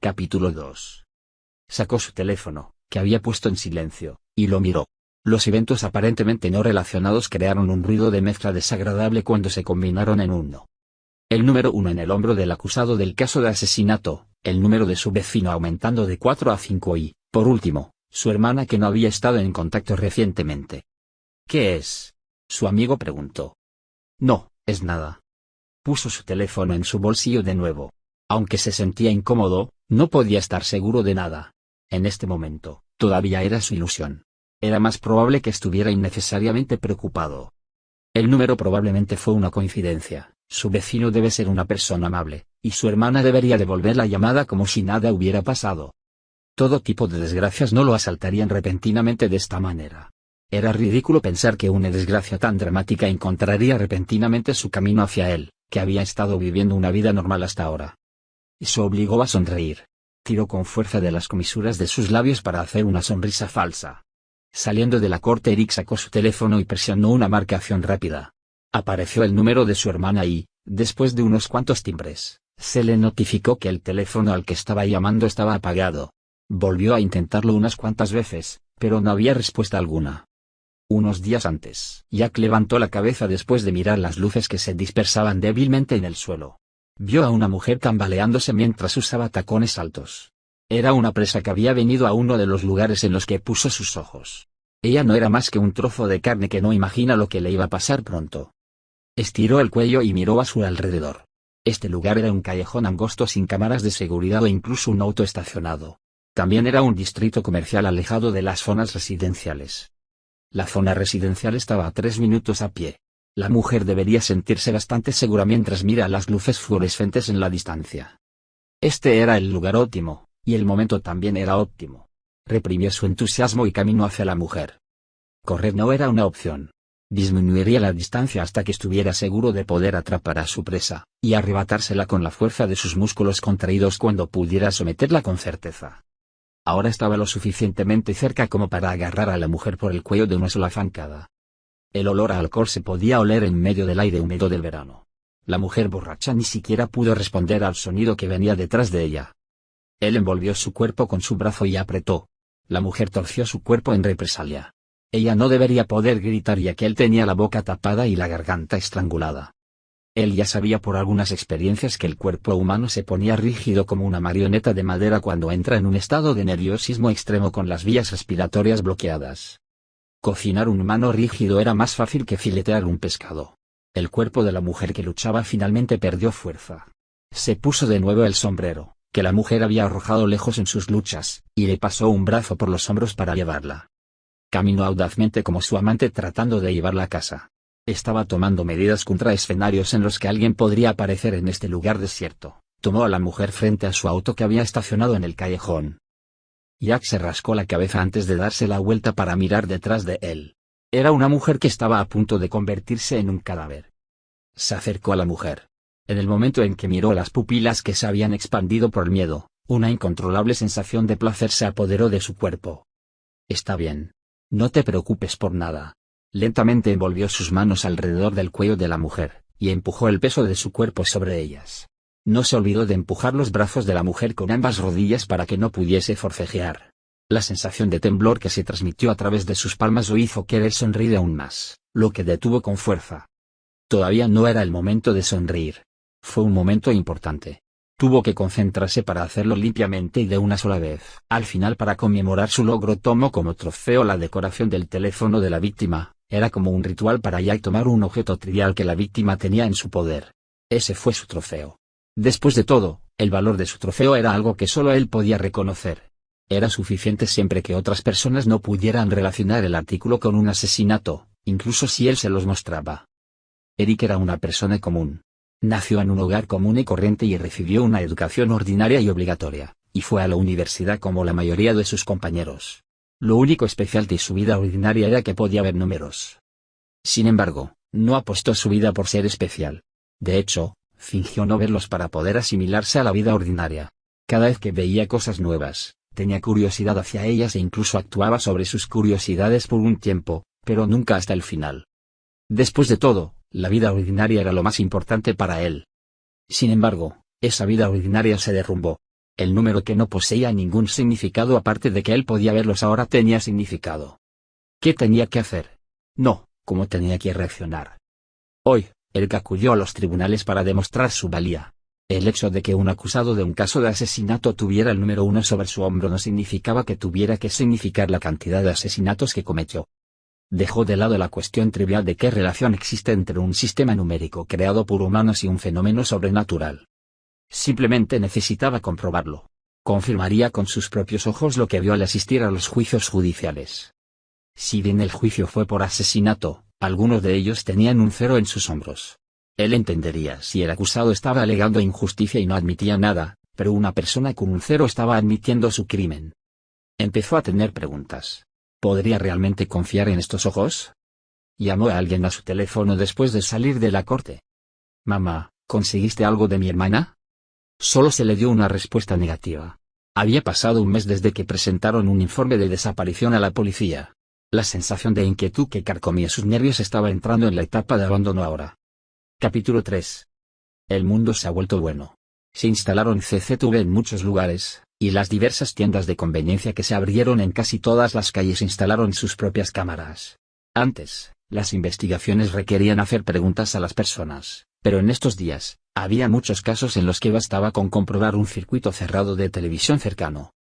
Capítulo 2. Sacó su teléfono, que había puesto en silencio, y lo miró. Los eventos aparentemente no relacionados crearon un ruido de mezcla desagradable cuando se combinaron en uno. El número 1 en el hombro del acusado del caso de asesinato, el número de su vecino aumentando de 4 a 5 y, por último, su hermana que no había estado en contacto recientemente. ¿Qué es? Su amigo preguntó. No, es nada. Puso su teléfono en su bolsillo de nuevo. Aunque se sentía incómodo, no podía estar seguro de nada. En este momento, todavía era su ilusión. Era más probable que estuviera innecesariamente preocupado. El número probablemente fue una coincidencia, su vecino debe ser una persona amable, y su hermana debería devolver la llamada como si nada hubiera pasado. Todo tipo de desgracias no lo asaltarían repentinamente de esta manera. Era ridículo pensar que una desgracia tan dramática encontraría repentinamente su camino hacia él, que había estado viviendo una vida normal hasta ahora. Y se obligó a sonreír. Tiró con fuerza de las comisuras de sus labios para hacer una sonrisa falsa. Saliendo de la corte, Eric sacó su teléfono y presionó una marcación rápida. Apareció el número de su hermana y, después de unos cuantos timbres, se le notificó que el teléfono al que estaba llamando estaba apagado. Volvió a intentarlo unas cuantas veces, pero no había respuesta alguna. Unos días antes, Jack levantó la cabeza después de mirar las luces que se dispersaban débilmente en el suelo. Vio a una mujer tambaleándose mientras usaba tacones altos. Era una presa que había venido a uno de los lugares en los que puso sus ojos. Ella no era más que un trozo de carne que no imagina lo que le iba a pasar pronto. Estiró el cuello y miró a su alrededor. Este lugar era un callejón angosto sin cámaras de seguridad o incluso un auto estacionado. También era un distrito comercial alejado de las zonas residenciales. La zona residencial estaba a 3 minutos a pie. La mujer debería sentirse bastante segura mientras mira las luces fluorescentes en la distancia. Este era el lugar óptimo, y el momento también era óptimo. Reprimió su entusiasmo y caminó hacia la mujer. Correr no era una opción. Disminuiría la distancia hasta que estuviera seguro de poder atrapar a su presa, y arrebatársela con la fuerza de sus músculos contraídos cuando pudiera someterla con certeza. Ahora estaba lo suficientemente cerca como para agarrar a la mujer por el cuello de una sola zancada. El olor a alcohol se podía oler en medio del aire húmedo del verano. La mujer borracha ni siquiera pudo responder al sonido que venía detrás de ella. Él envolvió su cuerpo con su brazo y apretó. La mujer torció su cuerpo en represalia. Ella no debería poder gritar ya que él tenía la boca tapada y la garganta estrangulada. Él ya sabía por algunas experiencias que el cuerpo humano se ponía rígido como una marioneta de madera cuando entra en un estado de nerviosismo extremo con las vías respiratorias bloqueadas. Cocinar un humano rígido era más fácil que filetear un pescado. El cuerpo de la mujer que luchaba finalmente perdió fuerza. Se puso de nuevo el sombrero, que la mujer había arrojado lejos en sus luchas, y le pasó un brazo por los hombros para llevarla. Caminó audazmente como su amante tratando de llevarla a casa. Estaba tomando medidas contra escenarios en los que alguien podría aparecer en este lugar desierto. Tomó a la mujer frente a su auto que había estacionado en el callejón. Jack se rascó la cabeza antes de darse la vuelta para mirar detrás de él. Era una mujer que estaba a punto de convertirse en un cadáver. Se acercó a la mujer. En el momento en que miró las pupilas que se habían expandido por el miedo, una incontrolable sensación de placer se apoderó de su cuerpo. Está bien. No te preocupes por nada. Lentamente envolvió sus manos alrededor del cuello de la mujer, y empujó el peso de su cuerpo sobre ellas. No se olvidó de empujar los brazos de la mujer con ambas rodillas para que no pudiese forcejear. La sensación de temblor que se transmitió a través de sus palmas lo hizo querer sonreír aún más, lo que detuvo con fuerza. Todavía no era el momento de sonreír. Fue un momento importante. Tuvo que concentrarse para hacerlo limpiamente y de una sola vez. Al final, para conmemorar su logro, tomó como trofeo la decoración del teléfono de la víctima. Era como un ritual para Jack tomar un objeto trivial que la víctima tenía en su poder. Ese fue su trofeo. Después de todo, el valor de su trofeo era algo que solo él podía reconocer. Era suficiente siempre que otras personas no pudieran relacionar el artículo con un asesinato, incluso si él se los mostraba. Eric era una persona común. Nació en un hogar común y corriente y recibió una educación ordinaria y obligatoria, y fue a la universidad como la mayoría de sus compañeros. Lo único especial de su vida ordinaria era que podía ver números. Sin embargo, no apostó su vida por ser especial. De hecho, fingió no verlos para poder asimilarse a la vida ordinaria. Cada vez que veía cosas nuevas, tenía curiosidad hacia ellas e incluso actuaba sobre sus curiosidades por un tiempo, pero nunca hasta el final. Después de todo, la vida ordinaria era lo más importante para él. Sin embargo, esa vida ordinaria se derrumbó. El número que no poseía ningún significado aparte de que él podía verlos ahora tenía significado. ¿Qué tenía que hacer? No, ¿cómo tenía que reaccionar? Hoy, él acudió a los tribunales para demostrar su valía. El hecho de que un acusado de un caso de asesinato tuviera el número 1 sobre su hombro no significaba que tuviera que significar la cantidad de asesinatos que cometió. Dejó de lado la cuestión trivial de qué relación existe entre un sistema numérico creado por humanos y un fenómeno sobrenatural. Simplemente necesitaba comprobarlo. Confirmaría con sus propios ojos lo que vio al asistir a los juicios judiciales. Si bien el juicio fue por asesinato, algunos de ellos tenían un 0 en sus hombros. Él entendería si el acusado estaba alegando injusticia y no admitía nada, pero una persona con un 0 estaba admitiendo su crimen. Empezó a tener preguntas. ¿Podría realmente confiar en estos ojos? Llamó a alguien a su teléfono después de salir de la corte. «Mamá, ¿conseguiste algo de mi hermana?» Solo se le dio una respuesta negativa. Había pasado un mes desde que presentaron un informe de desaparición a la policía. La sensación de inquietud que carcomía sus nervios estaba entrando en la etapa de abandono ahora. Capítulo 3. El mundo se ha vuelto bueno. Se instalaron CCTV en muchos lugares, y las diversas tiendas de conveniencia que se abrieron en casi todas las calles instalaron sus propias cámaras. Antes, las investigaciones requerían hacer preguntas a las personas, pero en estos días, había muchos casos en los que bastaba con comprobar un circuito cerrado de televisión cercano.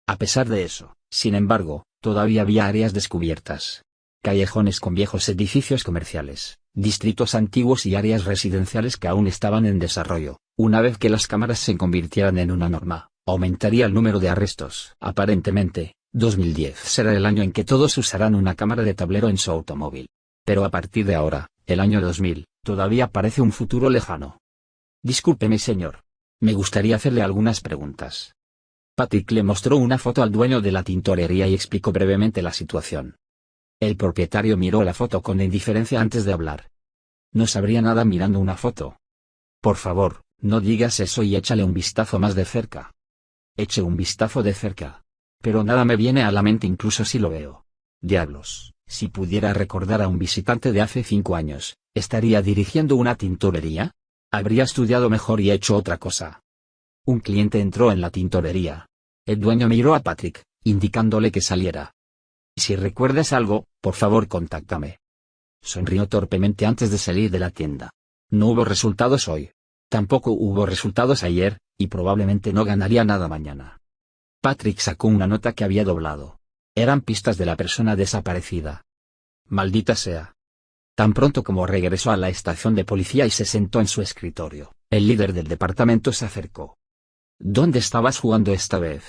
A pesar de eso, sin embargo, todavía había áreas descubiertas. Callejones con viejos edificios comerciales, distritos antiguos y áreas residenciales que aún estaban en desarrollo. Una vez que las cámaras se convirtieran en una norma, aumentaría el número de arrestos. Aparentemente, 2010 será el año en que todos usarán una cámara de tablero en su automóvil. Pero a partir de ahora, el año 2000, todavía parece un futuro lejano. Discúlpeme, señor. Me gustaría hacerle algunas preguntas. Patrick le mostró una foto al dueño de la tintorería y explicó brevemente la situación. El propietario miró la foto con indiferencia antes de hablar. No sabría nada mirando una foto. Por favor, no digas eso y échale un vistazo más de cerca. Eche un vistazo de cerca. Pero nada me viene a la mente incluso si lo veo. Diablos, si pudiera recordar a un visitante de hace 5 años, ¿estaría dirigiendo una tintorería? Habría estudiado mejor y hecho otra cosa. Un cliente entró en la tintorería. El dueño miró a Patrick, indicándole que saliera. Si recuerdas algo, por favor contáctame. Sonrió torpemente antes de salir de la tienda. No hubo resultados hoy. Tampoco hubo resultados ayer, y probablemente no ganaría nada mañana. Patrick sacó una nota que había doblado. Eran pistas de la persona desaparecida. Maldita sea. Tan pronto como regresó a la estación de policía y se sentó en su escritorio, el líder del departamento se acercó. ¿Dónde estabas jugando esta vez?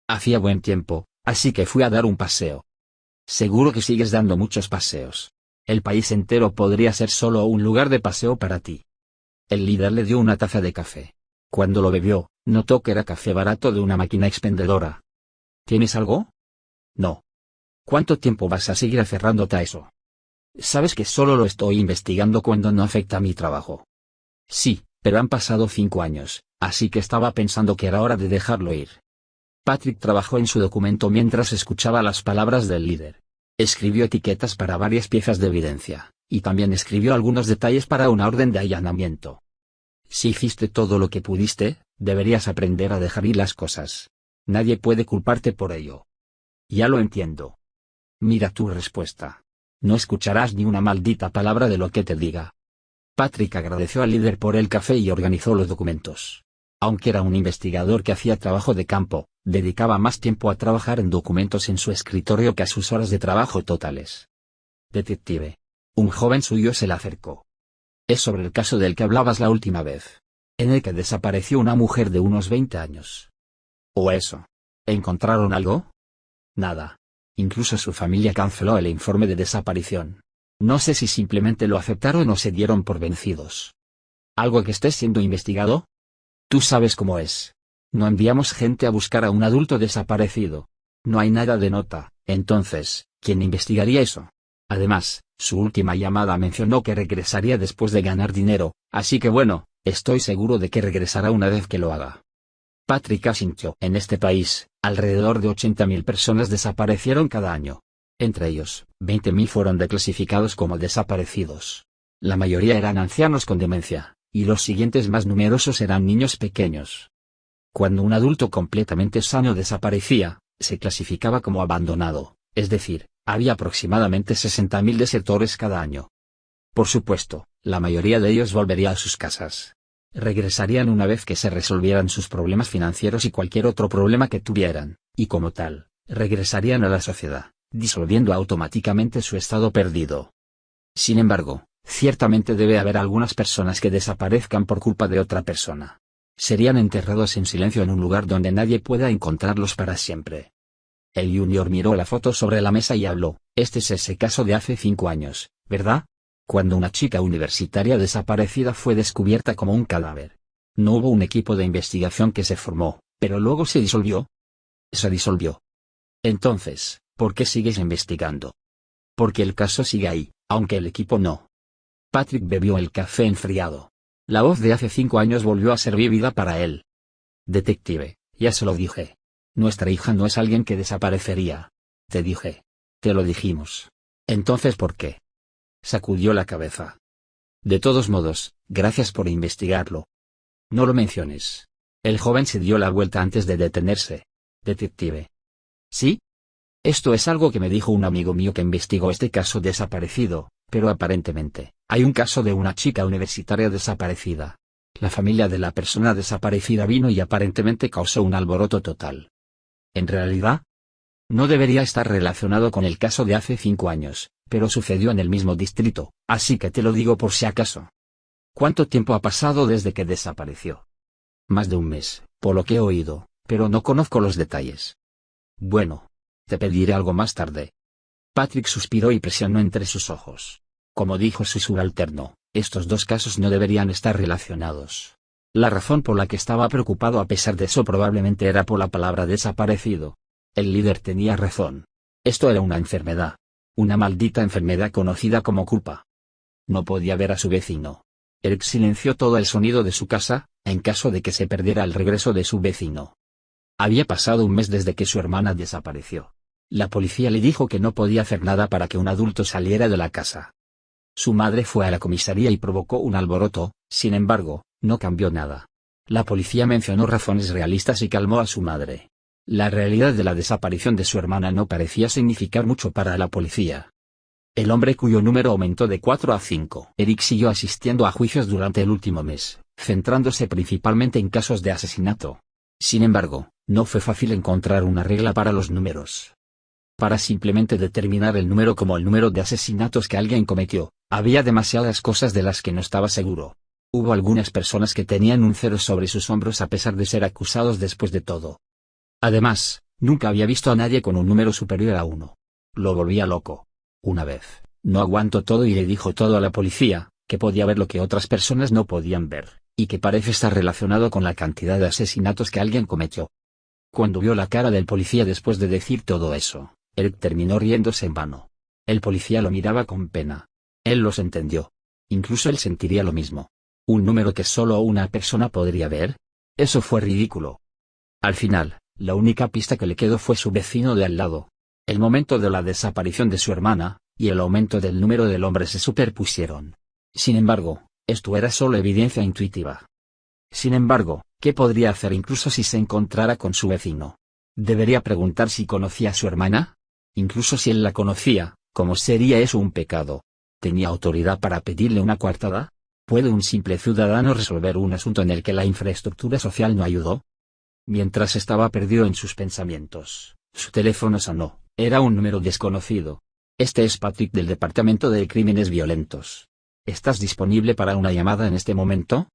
Hacía buen tiempo, así que fui a dar un paseo. Seguro que sigues dando muchos paseos. El país entero podría ser solo un lugar de paseo para ti. El líder le dio una taza de café. Cuando lo bebió, notó que era café barato de una máquina expendedora. ¿Tienes algo? No. ¿Cuánto tiempo vas a seguir aferrándote a eso? Sabes que solo lo estoy investigando cuando no afecta a mi trabajo. Sí, pero han pasado 5 años, así que estaba pensando que era hora de dejarlo ir. Patrick trabajó en su documento mientras escuchaba las palabras del líder. Escribió etiquetas para varias piezas de evidencia, y también escribió algunos detalles para una orden de allanamiento. Si hiciste todo lo que pudiste, deberías aprender a dejar ir las cosas. Nadie puede culparte por ello. Ya lo entiendo. Mira tu respuesta. No escucharás ni una maldita palabra de lo que te diga. Patrick agradeció al líder por el café y organizó los documentos. Aunque era un investigador que hacía trabajo de campo, dedicaba más tiempo a trabajar en documentos en su escritorio que a sus horas de trabajo totales. Detective. Un joven suyo se le acercó. Es sobre el caso del que hablabas la última vez. En el que desapareció una mujer de unos 20 años. ¿O eso? ¿Encontraron algo? Nada. Incluso su familia canceló el informe de desaparición. No sé si simplemente lo aceptaron o se dieron por vencidos. ¿Algo que esté siendo investigado? Tú sabes cómo es. No enviamos gente a buscar a un adulto desaparecido. No hay nada de nota, entonces, ¿quién investigaría eso? Además, su última llamada mencionó que regresaría después de ganar dinero, así que bueno, estoy seguro de que regresará una vez que lo haga. Patrick asintió. En este país, alrededor de 80.000 personas desaparecieron cada año. Entre ellos, 20.000 fueron declasificados como desaparecidos. La mayoría eran ancianos con demencia, y los siguientes más numerosos eran niños pequeños. Cuando un adulto completamente sano desaparecía, se clasificaba como abandonado, es decir, había aproximadamente 60.000 desertores cada año. Por supuesto, la mayoría de ellos volvería a sus casas. Regresarían una vez que se resolvieran sus problemas financieros y cualquier otro problema que tuvieran, y como tal, regresarían a la sociedad, disolviendo automáticamente su estado perdido. Sin embargo, ciertamente debe haber algunas personas que desaparezcan por culpa de otra persona. Serían enterrados en silencio en un lugar donde nadie pueda encontrarlos para siempre. El Junior miró la foto sobre la mesa y habló: este es ese caso de hace 5 años, ¿verdad? Cuando una chica universitaria desaparecida fue descubierta como un cadáver. No hubo un equipo de investigación que se formó, pero luego se disolvió. Se disolvió. Entonces, ¿por qué sigues investigando? Porque el caso sigue ahí, aunque el equipo no. Patrick bebió el café enfriado. La voz de hace 5 años volvió a ser vívida para él. Detective, ya se lo dije. Nuestra hija no es alguien que desaparecería. Te dije. Te lo dijimos. Entonces, ¿por qué? Sacudió la cabeza. De todos modos, gracias por investigarlo. No lo menciones. El joven se dio la vuelta antes de detenerse. Detective. ¿Sí? Esto es algo que me dijo un amigo mío que investigó este caso desaparecido, pero aparentemente, hay un caso de una chica universitaria desaparecida. La familia de la persona desaparecida vino y aparentemente causó un alboroto total. En realidad, no debería estar relacionado con el caso de hace 5 años, pero sucedió en el mismo distrito, así que te lo digo por si acaso. ¿Cuánto tiempo ha pasado desde que desapareció? Más de un mes, por lo que he oído, pero no conozco los detalles. Bueno, te pediré algo más tarde. Patrick suspiró y presionó entre sus ojos. Como dijo su subalterno, estos dos casos no deberían estar relacionados. La razón por la que estaba preocupado a pesar de eso probablemente era por la palabra desaparecido. El líder tenía razón. Esto era una enfermedad. Una maldita enfermedad conocida como culpa. No podía ver a su vecino. Eric silenció todo el sonido de su casa, en caso de que se perdiera el regreso de su vecino. Había pasado un mes desde que su hermana desapareció. La policía le dijo que no podía hacer nada para que un adulto saliera de la casa. Su madre fue a la comisaría y provocó un alboroto, sin embargo, no cambió nada. La policía mencionó razones realistas y calmó a su madre. La realidad de la desaparición de su hermana no parecía significar mucho para la policía. El hombre cuyo número aumentó de 4 a 5. Eric siguió asistiendo a juicios durante el último mes, centrándose principalmente en casos de asesinato. Sin embargo, no fue fácil encontrar una regla para los números. Para simplemente determinar el número como el número de asesinatos que alguien cometió, había demasiadas cosas de las que no estaba seguro. Hubo algunas personas que tenían un 0 sobre sus hombros a pesar de ser acusados después de todo. Además, nunca había visto a nadie con un número superior a 1. Lo volvía loco. Una vez, no aguantó todo y le dijo todo a la policía, que podía ver lo que otras personas no podían ver, y que parece estar relacionado con la cantidad de asesinatos que alguien cometió. Cuando vio la cara del policía después de decir todo eso, Eric terminó riéndose en vano. El policía lo miraba con pena. Él los entendió. Incluso él sentiría lo mismo. ¿Un número que solo una persona podría ver? Eso fue ridículo. Al final, la única pista que le quedó fue su vecino de al lado. El momento de la desaparición de su hermana, y el aumento del número del hombre se superpusieron. Sin embargo, esto era solo evidencia intuitiva. Sin embargo, ¿qué podría hacer incluso si se encontrara con su vecino? ¿Debería preguntar si conocía a su hermana? Incluso si él la conocía, ¿cómo sería eso un pecado? ¿Tenía autoridad para pedirle una coartada? ¿Puede un simple ciudadano resolver un asunto en el que la infraestructura social no ayudó? Mientras estaba perdido en sus pensamientos, su teléfono sonó. Era un número desconocido. Este es Patrick del Departamento de Crímenes Violentos. ¿Estás disponible para una llamada en este momento?